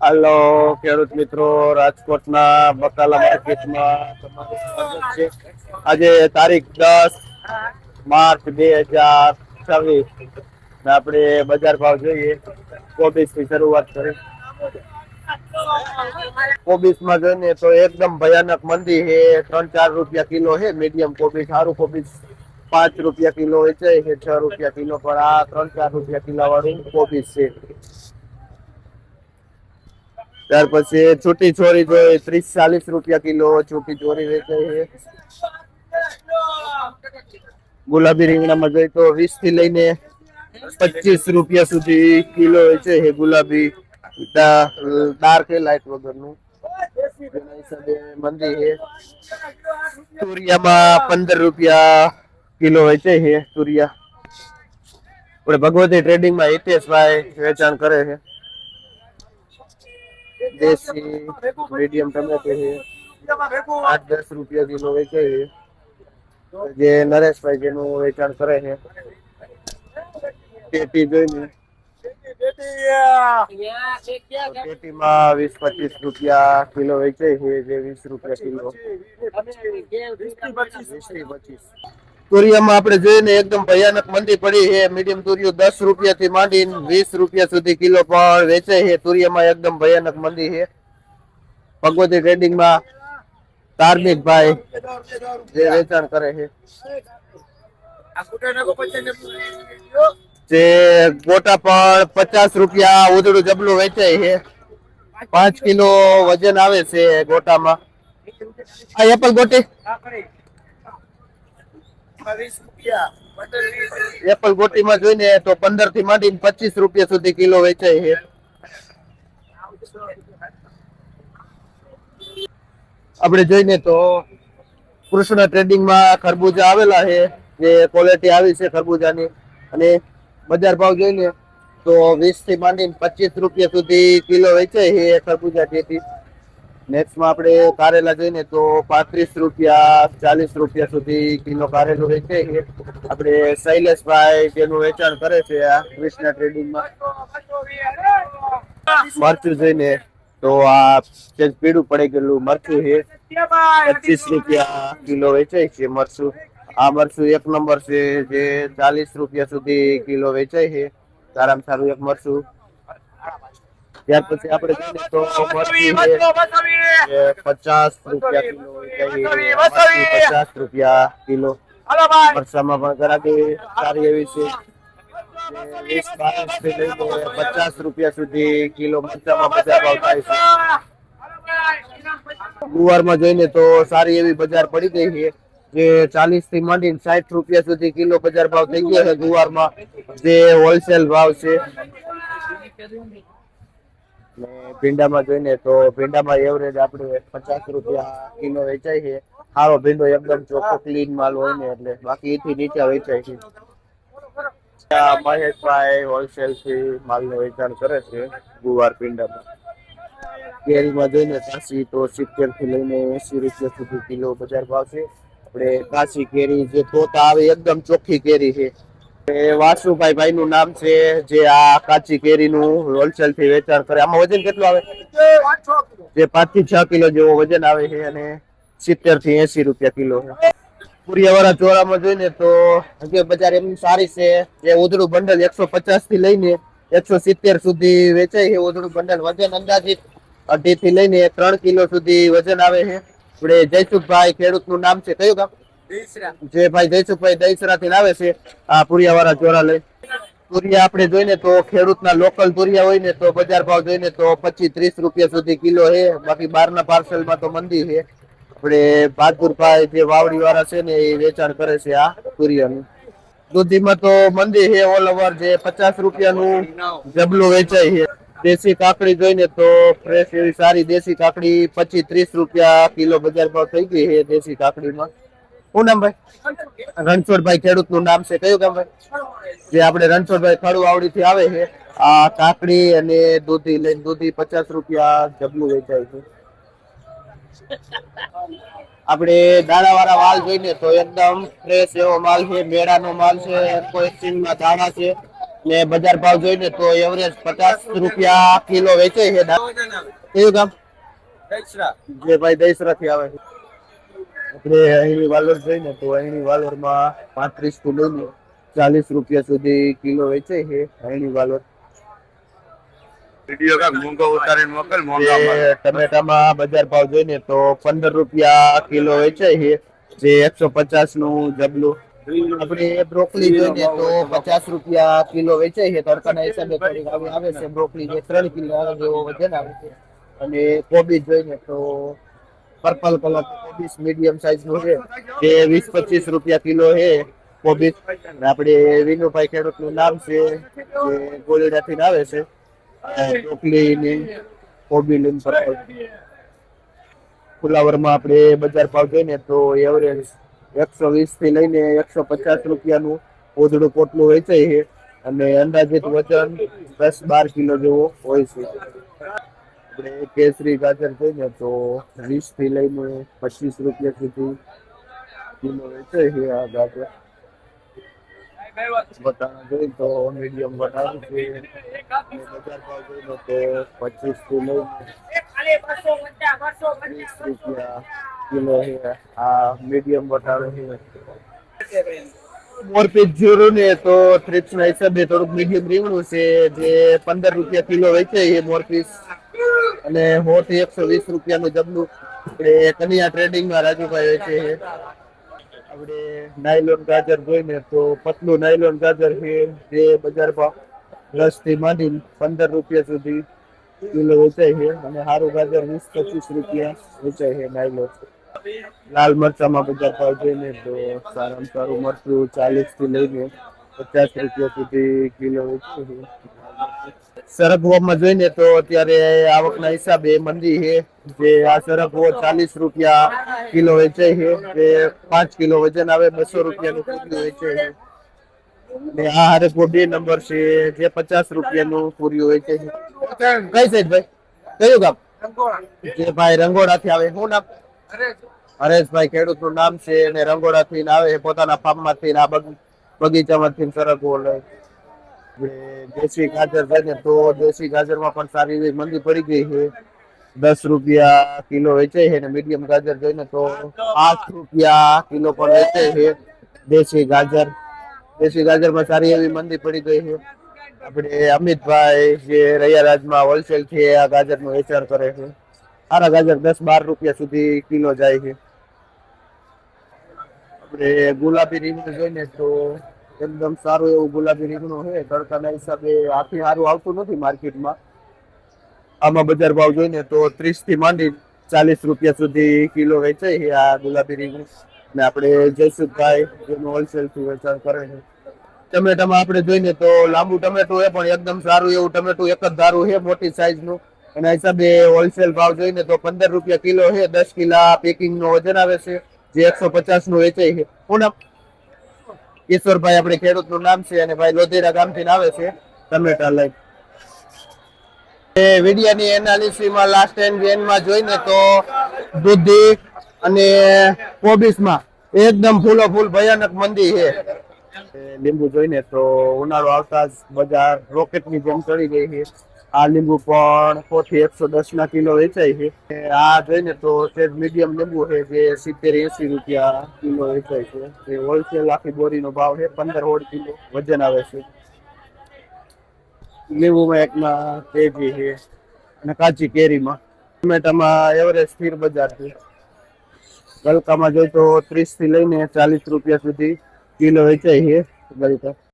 હાલો ખેડૂત મિત્રો, રાજકોટના બકાલા માર્કેટમાં તમારું સ્વાગત છે. આજે તારીખ 10 માર્ચ 2026 આપણે બજાર ભાવ જોઈએ. કોબીજ થી શરૂઆત કરી. કોબીજ માં જોઈને તો એકદમ ભયાનક મંદી છે. 3-4 રૂપિયા કિલો છે. મીડિયમ કોબીજ, સારું કોબીજ 5 રૂપિયા કિલો વેચાય છે. 6 રૂપિયા કિલો, પણ આ 3-4 રૂપિયા કિલો વાળું કોબીજ છે. ત્યાર પછી છૂટી ચોરી જોઈ 30-40 રૂપિયા કિલો છૂટી ચોરી વેચાય છે. ગુલાબી રીંગણામાં જોઈ તો 20 થી લઈને 25 રૂપિયા સુધી કિલો વેચાય છે. ગુલાબી ડાર્ક લાઈટ વગરનું એના હિસાબે મંદી છે. તુરિયામાં 15 રૂપિયા કિલો વેચાય છે. તુરિયા આપણે ભગવતી ટ્રેડિંગમાં હિતેશભાઈ વેચાણ કરે છે. દેશી મીડિયમ ટમેટો છે, 8-10 રૂપિયા કિલો વેચાય છે. જે નરેશભાઈ જેનું વેચાણ કરે છે. પેટી જોઈને પેટીમાં 20-25 રૂપિયા કિલો વેચાય છે. જે 20 રૂપિયા કિલો, 20-25. તુરિયામાં આપણે જોઈને એકદમ ભયાનક મંદી પડી છે. મીડિયમ તુરિયો 10 રૂપિયા થી માંડીને 20 રૂપિયા સુધી કિલો પણ વેચાય છે. તુરિયામાં એકદમ ભયાનક મંદી છે. ભગવતી ટ્રેડિંગમાં ધાર્મિકભાઈ જે વેચાણ કરે છે. જે ગોટા પણ 50 રૂપિયા ઉધડું જબલું વેચાય છે. 5 કિલો વજન આવે છે ગોટામાં. આ એપલ ગોટી એપલ ગોટીમાં જોઈને તો 15 થી માંડીને 25 રૂપિયા સુધી કિલો વેચાય છે. આપણે જોઈને તો કૃષ્ણ ટ્રેડિંગમાં ખરબૂજા આવેલા છે. જે ક્વોલિટી આવી છે ખરબૂજાની. અને બજાર ભાવ જોઈને તો 20 થી માંડીને 25 રૂપિયા સુધી કિલો વેચાય છે ખરબૂજા ટેટી. નેક્સ્ટમાં આપણે કારેલા જોઈને તો 35 રૂપિયા 40 રૂપિયા સુધી કિલો કારેલું વેચાય છે. આપણે શૈલેષભાઈ જેનું વેચાણ કરે છે આ કૃષ્ણ ટ્રેડિંગમાં. મરચું જોઈને તો આ પીળું પડી ગયેલું મરચું છે. 25 રૂપિયા કિલો વેચાય છે મરચું. આ મરચું 1 નંબર છે, જે 40 રૂપિયા સુધી કિલો વેચાય છે. સારામાં સારું એક મરચું. ત્યાર પછી આપણે જોઈએ તો મરચી છે 50 રૂપિયા કિલો વેચાય. 50 રૂપિયા કિલો. મરચામાં પણ ગરાકી સારી એવી છે. 20-22 થી લઈને 50 રૂપિયા સુધી કિલો મરચામાં બજાર ભાવ થાય છે. ગુવારમાં જોઈને તો સારી એવી બજાર પડી ગઈ છે. જે 40 થી માંડીને 60 રૂપિયા સુધી કિલો બજાર ભાવ થઈ ગયો છે ગુવારમાં, જે હોલસેલ ભાવ છે. ભીંડામાં જોઈને તો ભીંડામાં એવરેજ આપણે 50 રૂપિયા કિલો વેચાય છે. સારો ભીંડો એકદમ ચોખ્ખો ક્લીન માલ હોય ને એટલે, બાકી એથી નીચે વેચાય છે. મહેશભાઈ હોલસેલ થી માલ નું વેચાણ કરે છે ગુવાર ભીંડામાં. કેરીમાં જોઈને કાશી તો 70 થી લઈને 80 રૂપિયા સુધી કિલો બજાર ભાવ છે. આપણે કાશી કેરી જે તોતા આવે એકદમ ચોખ્ખી કેરી છે. વાસુભાઈ ભાઈ નું નામ છે, જે આ કાચી કેરી નું હોલસેલ થી વેચાણ કરે. આમાં વજન કેટલું આવે? જે 5 થી 6 કિલો જેવો વજન આવે છે અને 70 થી 80 રૂપિયા કિલો છે. પુરિયાવાળા ચોરામાં જોઈને તો બજાર એમની સારી છે. જે ઉધડું બંડલ 150 થી લઈને 170 સુધી વેચાય છે. ઉધડું બંડલ વજન અંદાજિત 2.5 થી લઈને 3 કિલો સુધી વજન આવે છે. આપણે જયસુખભાઈ ખેડૂત નું નામ છે, કયું ગામ? જે ભાઈ જયસુખભાઈ દહીસરા થી લાવે છે આ પુરિયાવાળા ચોરા લઈ. તુરિયા આપણે જોઈને તો ખેડૂતના લોકલ તુરિયા હોય ને તો બજાર ભાવ જોઈને તો 25-30 રૂપિયા સુધી કિલો છે. બાકી બહારના પાર્સલમાં તો મંદી છે. આપણે બહાદુરભાઈ જે વાવડી વાળા છે ને એ વેચાણ કરે છે આ તુરિયાનું. દૂધીમાં તો મંદી છે ઓલ ઓવર, જે 50 રૂપિયાનું જબલું વેચાય છે. દેશી કાકડી જોઈને તો ફ્રેશ એવી સારી દેશી કાકડી 25-30 રૂપિયા કિલો બજાર ભાવ થઈ ગઈ છે દેશી કાકડીમાં. શું નામ ભાઈ? રણછોડભાઈ ખેડૂત નું નામ છે, કયું ગામ ભાઈ? જે આપણે રણછોડભાઈ ખડુવાવડી થી આવે છે. આ કાકડી અને દૂધી લઈને દૂધી 50 રૂપિયા જબલું વેચાય છે. આપણે દાણા વાળા માલ જોઈને તો એકદમ ફ્રેશ એવો માલ છે. મેળાનો માલ છે. કોઈ સિંગના દાણા છે ને બજાર ભાવ જોઈને તો એવરેજ 50 રૂપિયા કિલો વેચે છે. કયું ગામ? જે ભાઈ દહીસરાથી આવે છે. આપણે અહીંની વાલોર જોઈને તો અહીંની વાલોરમાં 35 થી લઈને 40 રૂપિયા સુધી કિલો વેચે છે. અહીંની વાલોર ટમેટામાં બજાર ભાવ જોઈને તો 15 રૂપિયા કિલો વેચાય છે, જે 150 નું જબલું. આપણે બ્રોકલી જોઈને તો 50 રૂપિયા કિલો વેચાય છે. તડકાના હિસાબે થોડીક આવે છે બ્રોકલી, જે 3 કિલો જેવો વજન આવે છે. અને કોબીજ જોઈને તો પર્પલ કલર કોબીજ મીડિયમ સાઈઝ નું છે, જે 20-25 રૂપિયા કિલો છે કોબીજ. આપણે વિનુભાઈ ખેડૂત નું નામ છે, જે ગોલડા થી આવે છે. બ્રોકલી ને કોબી લઈને ફુલાવરમાં આપણે બજાર ભાવ જોઈને તો એવરેજ 120 થી લઈને 150 રૂપિયાનું ઓદડું પોટલું વેચાય છે. અને અંદાજિત વજન 10-12 કિલો જેવો હોય છે. આપણે કેસરી ગાજર જોઈને તો 20 થી લઈને 25 રૂપિયા સુધી કિલો વેચાય છે આ ગાજર. વટાણા જોઈએ તો મીડિયમ વટાણા છે, બજાર ભાવ જોઈએ તો 25 થી લઈને 30 રૂપિયા કિલો છે. આ મીડિયમ વટાણું છે. મોરપીસ જીરું ને તો થ્રીપ્સ ના હિસાબે થોડુંક મીડિયમ રીંગણું છે, જે 15 રૂપિયા કિલો વેચાય છે મોરપીસ. અને 100 થી 120 રૂપિયાનું જબલું આપણે કન્યા ટ્રેડિંગ માં રાજુભાઈ વેચે છે. આપણે નાયલોન ગાજર જોઈને તો પતલું નાયલોન ગાજર છે, જે બજાર ભાવ 10 થી માંડી 15 રૂપિયા સુધી કિલો વેચાય છે. અને સારું ગાજર 20-25 રૂપિયા વેચાય છે નાયલોન. લાલ મરચામાં બજાર ભાવ જોઈને તો સારામાં સારું મરચું 40 થી લઈને 50 રૂપિયા સુધી કિલો વેચાય છે. સરગવામાં જોઈને તો અત્યારે આવકના હિસાબે મંદી છે, જે આ સરગવો 40 રૂપિયા કિલો વેચાય છે, જે 5 કિલો વજન આવે 200 રૂપિયાનું કિલો વેચાય છે. ને આ હરગવો 2 નંબર છે, જે 50 રૂપિયાનું પૂર્યું વેચાય છે. કઈ સાઈડ ભાઈ? કયું ગામ? જે ભાઈ રંગોળા થી આવે. શું નામ? હરેશભાઈ ખેડૂત નું નામ છે, અને રંગોળા થી આવે પોતાના ફાર્મ માંથી આ બગીચામાંથી સરગવો લે. દેશી ગાજર છે ને તો દેશી ગાજરમાં પણ સારી એવી મંદી પડી ગઈ છે. 10 રૂપિયા કિલો વેચાય છે. મીડિયમ ગાજર જોઈને તો 8 રૂપિયા કિલો પણ વેચાય છે. દેશી ગાજરમાં સારી એવી મંદી પડી ગઈ છે. આપણે અમિતભાઈ જે રૈયારાજમાં હોલસેલ થી આ ગાજર નું વેચાણ કરે છે. સારા ગાજર 10-12 રૂપિયા સુધી કિલો જાય છે. આપણે ગુલાબી રીંગણ જોઈને તો એકદમ સારું એવું ગુલાબી રીંગણું છે. તડકાના હિસાબે આખી સારું આવતું નથી માર્કેટમાં. આમાં બજાર ભાવ જોઈને તો 30 થી માંડી 40 રૂપિયા સુધી કિલો વેચાય છે આ ગુલાબી રીંગણ. ને આપણે જયસુખભાઈ જેનું હોલસેલ થી વેચાણ કરે છે. ટમેટામાં આપણે જોઈને તો લાંબુ ટમેટું છે, પણ એકદમ સારું એવું ટમેટું એક જ ધારું છે મોટી સાઈઝ નું. એના હિસાબે હોલસેલ ભાવ જોઈને તો 15 રૂપિયા કિલો છે. 10 કિલા પેકિંગ નું વજન આવે છે, જે 150 નું વેચાય છે. શું નામ? ઈશ્વરભાઈ આપણે ખેડૂત નું નામ છે, અને ભાઈ લોધીરા ગામ થી આવે છે ટમેટા લઈ. વિડિયાની એનાલિસિસમાં લાસ્ટ એન્ડમાં જોઈને તો દૂધી અને કોબીસમાં એકદમ ફૂલો ફૂલ ભયાનક મંદી છે. લીંબુ જોઈને તો ઉનાળો આવતા જ બજાર રોકેટની જેમ ચડી ગઈ છે. આ લીંબુ પણ 100 થી 110 ના કિલો વેચાય છે. આ જોઈને તો સેજ મીડિયમ લીંબુ છે, જે 70-80 રૂપિયા કિલો વેચાય છે. એ હોલસેલ આખી બોરીનો ભાવ છે. 15-16 કિલો વજન આવે છે. લીંબુમાં એકમાં તેજી છે, અને કાચી કેરીમાં. ટમેટામાં એવરેજ સ્થિર બજાર છે. ગલકામાં જોઈ તો 30 થી લઈને 40 રૂપિયા સુધી કિલો વેચાય છે.